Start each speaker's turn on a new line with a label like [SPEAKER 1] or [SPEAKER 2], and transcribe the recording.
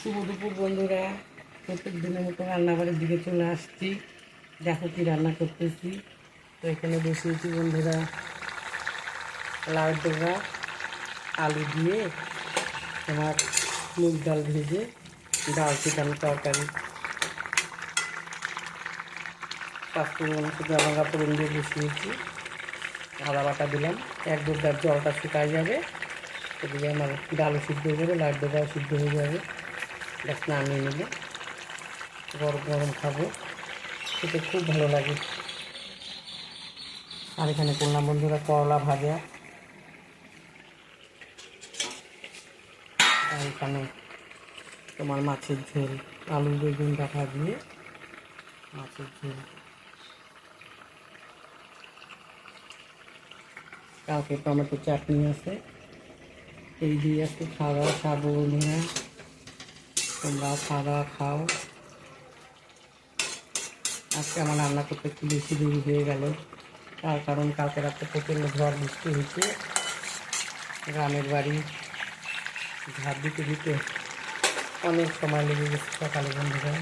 [SPEAKER 1] শুভ দুপুর বন্ধুরা, প্রত্যেক দিনের মতো রান্নাবাড়ির দিকে চলে আসছি। দেখো কি রান্না করতেছি। তো এখানে বসিয়েছি বন্ধুরা লাউ ডোগা আলু দিয়ে তোমার মুগ ডাল ভেজে ডাল চিকেন তরকারি, পাঁচফোড়ন শুকনো লঙ্কা ফোড়ন দিয়ে বসিয়েছি। আদা বাটা দিলাম, এক দুটার জলটা শুকাই যাবে, এদিকে আমার ডালও সিদ্ধ হয়ে যাবে, লাউ ডোগাও সিদ্ধ হয়ে যাবে। ব্যাস নামিয়ে নিলে গরম গরম খাবো, খেতে খুব ভালো লাগে। আর এখানে করলাম বন্ধুরা করলা ভাজা, আর এখানে তোমার মাছের ঝোল, আলু বেগুন ডাটা দিয়ে মাছের ঝোল। কালকে টমেটো চাটনি আছে, এই দিয়ে একটু খাওয়া দাওয়া খাবো বন্ধুরা। তোমরাও খাওয়া দাওয়া খাও। আজকে আমার রান্না করতে একটু বেশি দেরি হয়ে গেল, তার কারণ কালকে রাত্রে প্রচণ্ড ঝড় বৃষ্টি হয়েছে। গ্রামের বাড়ি ঝাড় দিতে দিতে অনেক সময় লেগে গেছে সকালে বন্ধুরা।